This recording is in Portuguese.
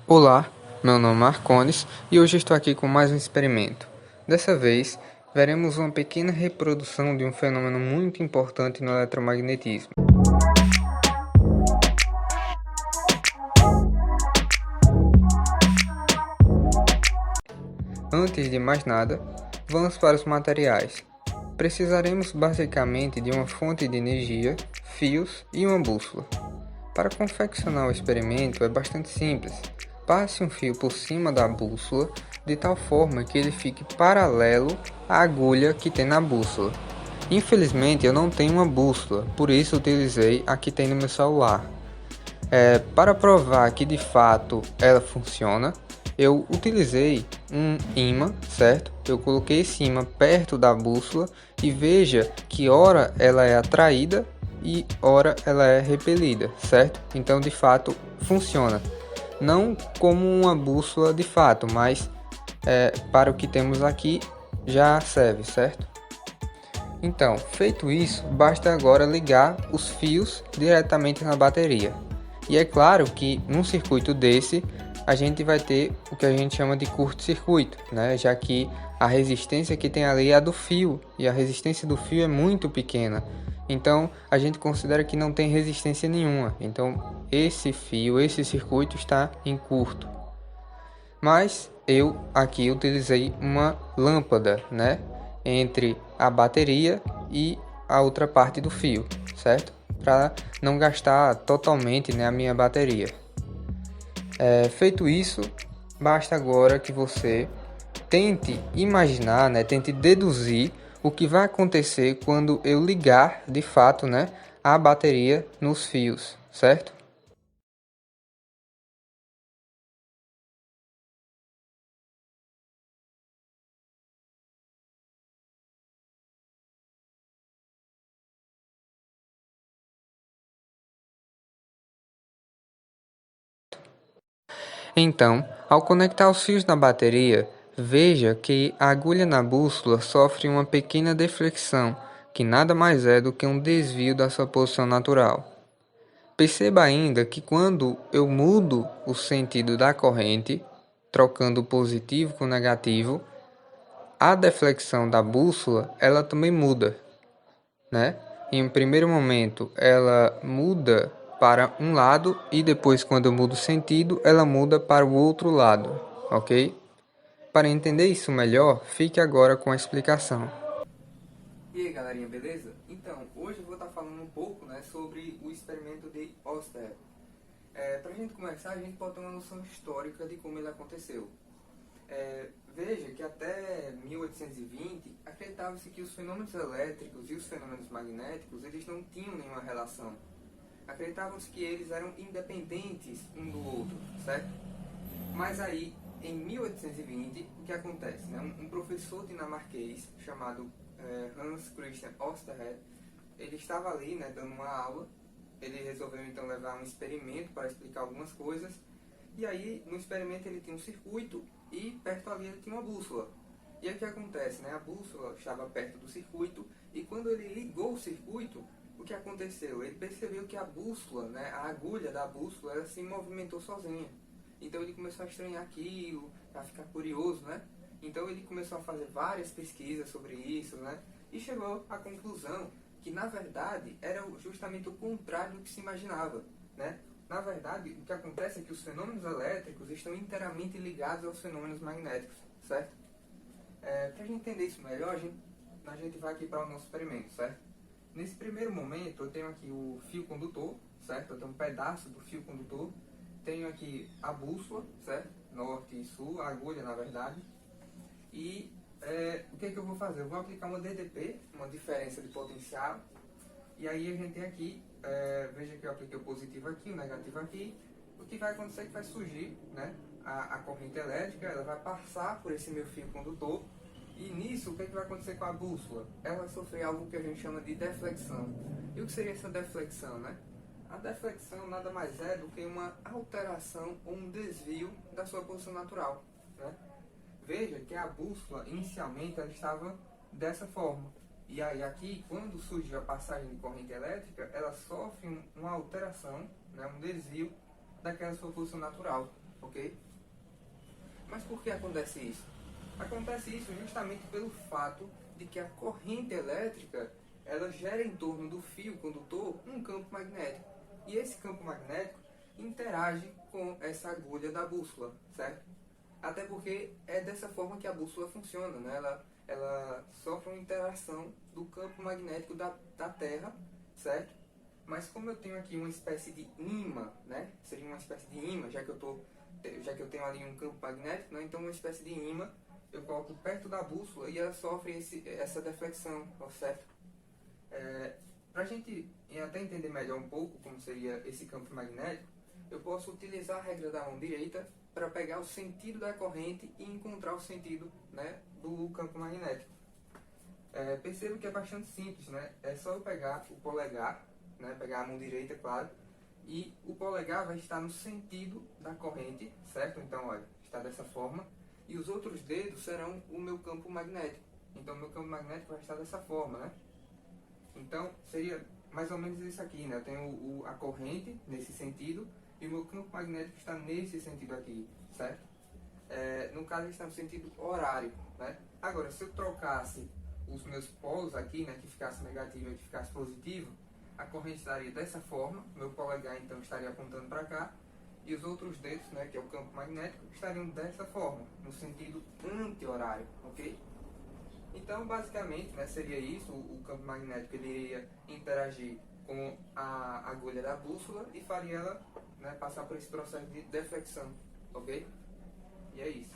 Olá, meu nome é Marcones e hoje estou aqui com mais um experimento. Dessa vez, veremos uma pequena reprodução de um fenômeno muito importante no eletromagnetismo. Antes de mais nada, vamos para os materiais. Precisaremos basicamente de uma fonte de energia, fios e uma bússola. Para confeccionar o experimento é bastante simples. Passe um fio por cima da bússola de tal forma que ele fique paralelo à agulha que tem na bússola. Infelizmente eu não tenho uma bússola, por isso utilizei a que tem no meu celular. Para provar que de fato ela funciona, eu utilizei um ímã, certo? Eu coloquei esse ímã perto da bússola e veja que ora ela é atraída e ora ela é repelida, certo? Então de fato funciona. Não como uma bússola de fato, mas para o que temos aqui já serve, certo? Então, feito isso, basta agora ligar os fios diretamente na bateria. E é claro que num circuito desse, a gente vai ter o que a gente chama de curto-circuito, né? Já que a resistência que tem ali é a do fio, e a resistência do fio é muito pequena. Então, a gente considera que não tem resistência nenhuma. Então, esse fio, esse circuito está em curto. Mas eu aqui utilizei uma lâmpada, né, entre a bateria e a outra parte do fio, certo? Para não gastar totalmente, né, a minha bateria. Feito isso, basta agora que você tente imaginar, né, tente deduzir o que vai acontecer quando eu ligar de fato, né, a bateria nos fios, certo? Então, ao conectar os fios na bateria, veja que a agulha na bússola sofre uma pequena deflexão, que nada mais é do que um desvio da sua posição natural. Perceba ainda que quando eu mudo o sentido da corrente, trocando o positivo com o negativo, a deflexão da bússola ela também muda, né? Em um primeiro momento, ela muda para um lado e depois, quando eu mudo o sentido, ela muda para o outro lado, ok? Para entender isso melhor, fique agora com a explicação. E aí, galerinha, beleza? Então, hoje eu vou estar falando um pouco, né, sobre o experimento de Oster. Para a gente começar, a gente pode ter uma noção histórica de como ele aconteceu. Veja que até 1820 acreditava-se que os fenômenos elétricos e os fenômenos magnéticos eles não tinham nenhuma relação. Acreditavam-se que eles eram independentes um do outro, certo? Mas aí, em 1820, o que acontece? Né? Um professor dinamarquês chamado Hans Christian Ørsted, ele estava ali, né, dando uma aula. Ele resolveu então levar um experimento para explicar algumas coisas. E aí, no experimento, ele tinha um circuito e perto ali ele tinha uma bússola. E aí o que acontece? Né? A bússola estava perto do circuito e quando ele ligou o circuito, o que aconteceu? Ele percebeu que a bússola, né, a agulha da bússola, ela se movimentou sozinha. Então ele começou a estranhar aquilo, a ficar curioso, né? Então ele começou a fazer várias pesquisas sobre isso, né? E chegou à conclusão que, na verdade, era justamente o contrário do que se imaginava, né? Na verdade, o que acontece é que os fenômenos elétricos estão inteiramente ligados aos fenômenos magnéticos, certo? Para a gente entender isso melhor, a gente vai aqui para o nosso experimento, certo? Nesse primeiro momento, eu tenho aqui o fio condutor, certo? Eu tenho um pedaço do fio condutor. Tenho aqui a bússola, certo? Norte e sul, a agulha, na verdade. E o que é que eu vou fazer? Eu vou aplicar uma DDP, uma diferença de potencial. E aí a gente tem aqui, veja que eu apliquei o positivo aqui, o negativo aqui. O que vai acontecer é que vai surgir, né, a corrente elétrica, ela vai passar por esse meu fio condutor. E nisso, o que, é que vai acontecer com a bússola? Ela vai sofrer algo que a gente chama de deflexão. E o que seria essa deflexão, né? A deflexão nada mais é do que uma alteração ou um desvio da sua posição natural, né? Veja que a bússola, inicialmente, ela estava dessa forma. E aí aqui, quando surge a passagem de corrente elétrica, ela sofre uma alteração, né, um desvio daquela sua posição natural, ok? Mas por que acontece isso? Acontece isso justamente pelo fato de que a corrente elétrica ela gera em torno do fio condutor um campo magnético. E esse campo magnético interage com essa agulha da bússola, certo? Até porque é dessa forma que a bússola funciona, né? Ela sofre uma interação do campo magnético da Terra, certo? Mas como eu tenho aqui uma espécie de ímã, né? Seria uma espécie de ímã, já que eu tenho ali um campo magnético, né? Então uma espécie de ímã eu coloco perto da bússola e ela sofre essa deflexão, certo? Para a gente até entender melhor um pouco como seria esse campo magnético, eu posso utilizar a regra da mão direita para pegar o sentido da corrente e encontrar o sentido, né, do campo magnético. Percebo que é bastante simples, né? É só eu pegar o polegar, né, pegar a mão direita, claro, e o polegar vai estar no sentido da corrente, certo? Então, olha, está dessa forma, e os outros dedos serão o meu campo magnético. Então, meu campo magnético vai estar dessa forma, né? Então, seria mais ou menos isso aqui, né? Eu tenho a corrente nesse sentido e o meu campo magnético está nesse sentido aqui, certo? No caso, ele está no sentido horário, né? Agora, se eu trocasse os meus polos aqui, né? Que ficasse negativo e que ficasse positivo, a corrente estaria dessa forma, meu polegar então estaria apontando para cá, e os outros dedos, né? Que é o campo magnético, estariam dessa forma, no sentido anti-horário, ok? Então, basicamente, né, seria isso, o campo magnético ele iria interagir com a agulha da bússola e faria ela, né, passar por esse processo de deflexão, ok? E é isso.